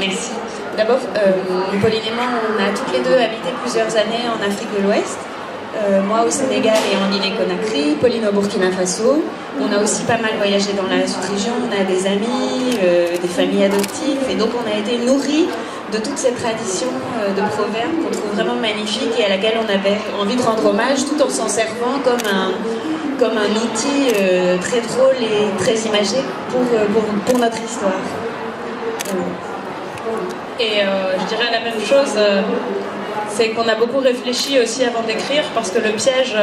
Merci. D'abord, Pauline et moi, on a toutes les deux habité plusieurs années en Afrique de l'Ouest. Moi au Sénégal et en Guinée-Conakry, Pauline au Burkina Faso. On a aussi pas mal voyagé dans la sous-région, on a des amis, des familles adoptives, et donc on a été nourris de toutes ces traditions de proverbes qu'on trouve vraiment magnifiques et à laquelle on avait envie de rendre hommage tout en s'en servant comme un outil très drôle et très imagé pour notre histoire. Et je dirais la même chose, c'est qu'on a beaucoup réfléchi aussi avant d'écrire, parce que le piège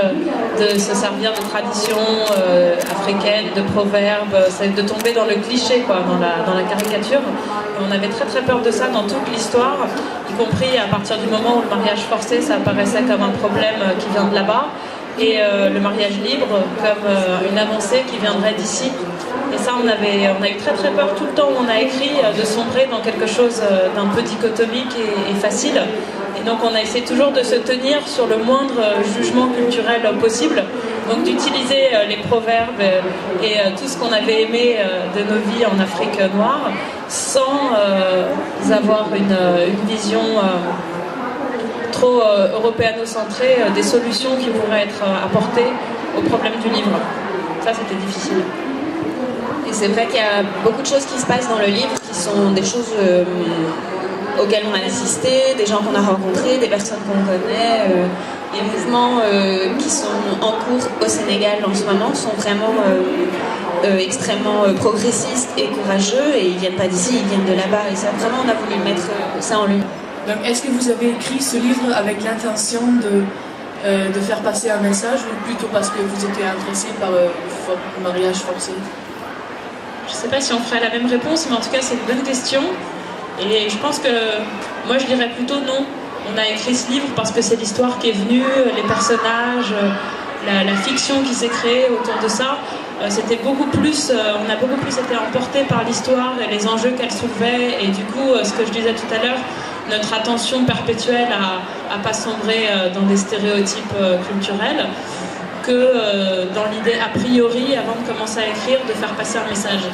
de se servir de traditions africaines, de proverbes, c'est de tomber dans le cliché, quoi, dans la caricature. Et on avait très très peur de ça dans toute l'histoire, y compris à partir du moment où le mariage forcé, ça apparaissait comme un problème qui vient de là-bas, et le mariage libre comme une avancée qui viendrait d'ici. Et ça, on a eu très très peur tout le temps où on a écrit de sombrer dans quelque chose d'un peu dichotomique et facile. Et donc on a essayé toujours de se tenir sur le moindre jugement culturel possible, donc d'utiliser les proverbes et tout ce qu'on avait aimé de nos vies en Afrique noire, sans avoir une vision trop européano-centrée des solutions qui pourraient être apportées au problème du livre. Ça, c'était difficile. Et c'est vrai qu'il y a beaucoup de choses qui se passent dans le livre qui sont des choses auxquelles on a assisté, des gens qu'on a rencontrés, des personnes qu'on connaît. Les mouvements qui sont en cours au Sénégal en ce moment sont vraiment extrêmement progressistes et courageux, et ils viennent pas d'ici, ils viennent de là-bas, et ça, vraiment on a voulu mettre ça en lumière. Donc, est-ce que vous avez écrit ce livre avec l'intention de faire passer un message, ou plutôt parce que vous étiez intéressé par le mariage forcé? Je ne sais pas si on ferait la même réponse, mais en tout cas c'est une bonne question. Et je pense que moi je dirais plutôt non. On a écrit ce livre parce que c'est l'histoire qui est venue, les personnages, la fiction qui s'est créée autour de ça. C'était beaucoup plus, on a beaucoup plus été emportés par l'histoire et les enjeux qu'elle soulevait. Et du coup, ce que je disais tout à l'heure, notre attention perpétuelle à ne pas sombrer dans des stéréotypes culturels, que dans l'idée a priori, avant de commencer à écrire, de faire passer un message.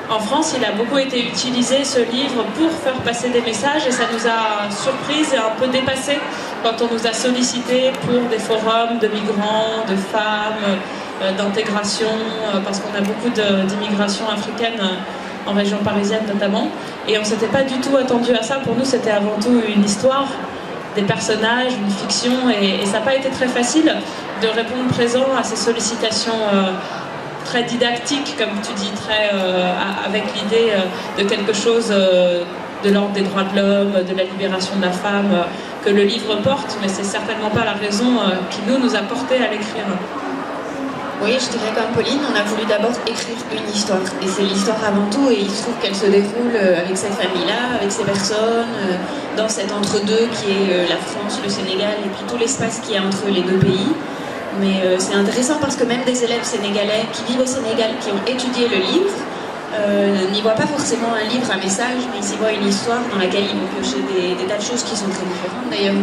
En France, il a beaucoup été utilisé, ce livre, pour faire passer des messages, et ça nous a surprises et un peu dépassés quand on nous a sollicité pour des forums de migrants, de femmes, d'intégration, parce qu'on a beaucoup d'immigration africaine en région parisienne notamment, et on ne s'était pas du tout attendu à ça. Pour nous, c'était avant tout une histoire, des personnages, une fiction, et ça n'a pas été très facile de répondre présent à ces sollicitations très didactique, comme tu dis, très avec l'idée de quelque chose de l'ordre des droits de l'homme, de la libération de la femme, que le livre porte, mais c'est certainement pas la raison qui nous a porté à l'écrire. Oui, je dirais comme Pauline, on a voulu d'abord écrire une histoire, et c'est l'histoire avant tout, et il se trouve qu'elle se déroule avec cette famille-là, avec ces personnes, dans cet entre-deux qui est la France, le Sénégal, et puis tout l'espace qu'il y a entre les deux pays. Mais c'est intéressant parce que même des élèves sénégalais qui vivent au Sénégal, qui ont étudié le livre, n'y voient pas forcément un livre à message, mais ils y voient une histoire dans laquelle ils vont piocher des tas de choses qui sont très différentes d'ailleurs.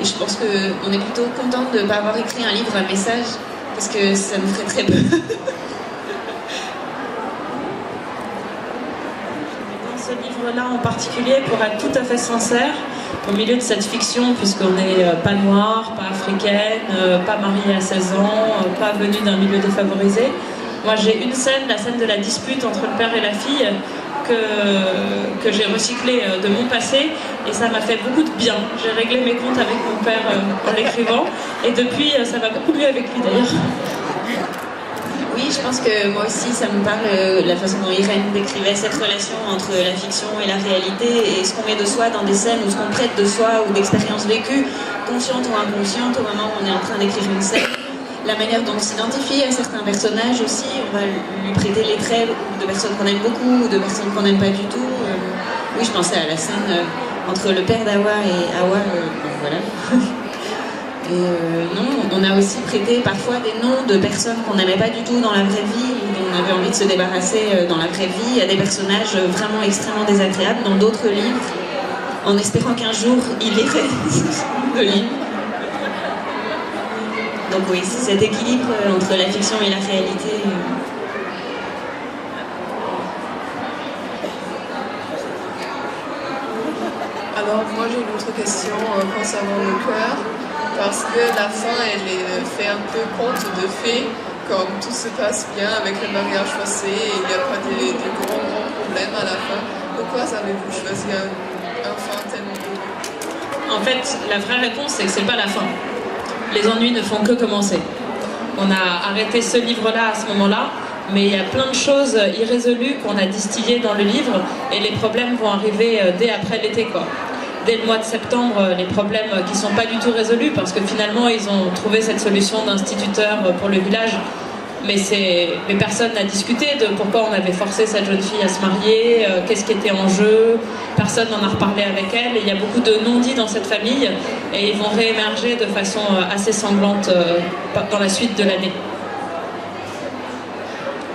Et je pense qu'on est plutôt contente de ne pas avoir écrit un livre à message, parce que ça nous ferait très peu. Dans ce livre-là en particulier, pour être tout à fait sincère, au milieu de cette fiction, puisqu'on n'est pas noire, pas africaine, pas mariée à 16 ans, pas venue d'un milieu défavorisé. Moi j'ai une scène, la scène de la dispute entre le père et la fille, que j'ai recyclée de mon passé, et ça m'a fait beaucoup de bien. J'ai réglé mes comptes avec mon père en l'écrivant, et depuis ça va beaucoup mieux avec lui d'ailleurs. Oui, je pense que moi aussi, ça me parle la façon dont Irène décrivait cette relation entre la fiction et la réalité, et ce qu'on met de soi dans des scènes, ou ce qu'on prête de soi, ou d'expériences vécues, conscientes ou inconscientes, au moment où on est en train d'écrire une scène. La manière dont on s'identifie à certains personnages aussi, on va lui prêter les traits de personnes qu'on aime beaucoup, ou de personnes qu'on n'aime pas du tout. Oui, je pensais à la scène entre le père d'Awa et Awa, voilà. Et non, on a aussi prêté parfois des noms de personnes qu'on n'aimait pas du tout dans la vraie vie, ou dont on avait envie de se débarrasser dans la vraie vie, à des personnages vraiment extrêmement désagréables dans d'autres livres, en espérant qu'un jour ils liraient le livre. Donc oui, c'est cet équilibre entre la fiction et la réalité. Alors moi j'ai une autre question concernant le cœur, parce que la fin elle est fait un peu conte de fées, comme tout se passe bien avec le mariage forcé et il n'y a pas des grands problèmes à la fin. Pourquoi avez-vous choisi un fin tellement heureux? En fait, la vraie réponse, c'est que c'est pas la fin. Les ennuis ne font que commencer. On a arrêté ce livre-là à ce moment-là, mais il y a plein de choses irrésolues qu'on a distillées dans le livre et les problèmes vont arriver dès après l'été, quoi. Dès le mois de septembre, les problèmes qui sont pas du tout résolus parce que finalement ils ont trouvé cette solution d'instituteur pour le village, mais personne n'a discuté de pourquoi on avait forcé cette jeune fille à se marier, qu'est-ce qui était en jeu, personne n'en a reparlé avec elle et il y a beaucoup de non-dits dans cette famille et ils vont réémerger de façon assez sanglante dans la suite de l'année.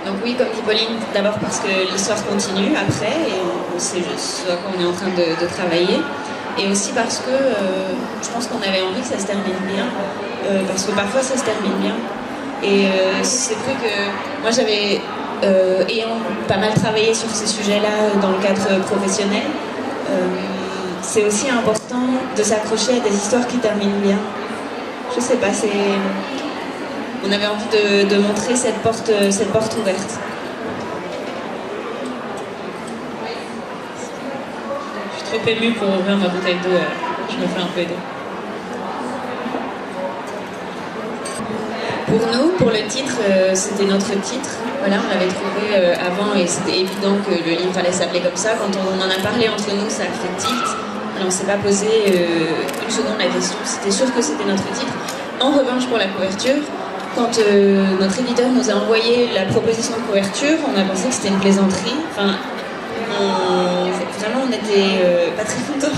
Donc oui, comme dit Pauline, d'abord parce que l'histoire continue après, et c'est ce à quoi on est en train de travailler. Et aussi parce que je pense qu'on avait envie que ça se termine bien, parce que parfois ça se termine bien. Et c'est vrai que moi j'avais, ayant pas mal travaillé sur ces sujets-là dans le cadre professionnel, c'est aussi important de s'accrocher à des histoires qui terminent bien. Je sais pas, on avait envie de montrer cette porte ouverte. Je suis trop émue pour ouvrir ma bouteille d'eau, je me fais un peu aider. Pour nous, pour le titre, c'était notre titre. Voilà, on l'avait trouvé avant et c'était évident que le livre allait s'appeler comme ça. Quand on en a parlé entre nous, ça a fait tilt. Alors on ne s'est pas posé une seconde la question. C'était sûr que c'était notre titre. En revanche, pour la couverture, quand notre éditeur nous a envoyé la proposition de couverture, on a pensé que c'était une plaisanterie. Enfin, vraiment, on n'était pas très contents.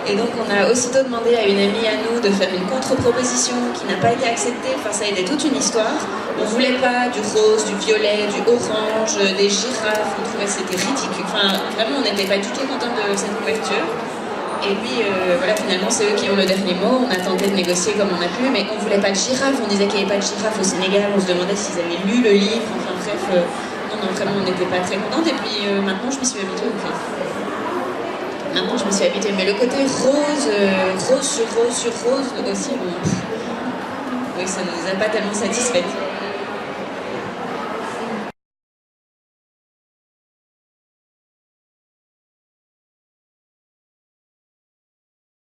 Et donc, on a aussitôt demandé à une amie à nous de faire une contre-proposition qui n'a pas été acceptée. Enfin, ça a été toute une histoire. On ne voulait pas du rose, du violet, du orange, des girafes. On trouvait que c'était ridicule. Enfin, vraiment, on n'était pas du tout contents de cette couverture. Et puis voilà, finalement c'est eux qui ont le dernier mot. On a tenté de négocier comme on a pu, mais on ne voulait pas de girafe. On disait qu'il n'y avait pas de girafe au Sénégal. On se demandait s'ils avaient lu le livre. Enfin bref, non, vraiment on n'était pas très contents. Et puis maintenant je m'y suis habituée. Enfin, maintenant je me suis habituée. Mais le côté rose, rose sur rose sur rose aussi, bon, oui, ça ne nous a pas tellement satisfaites.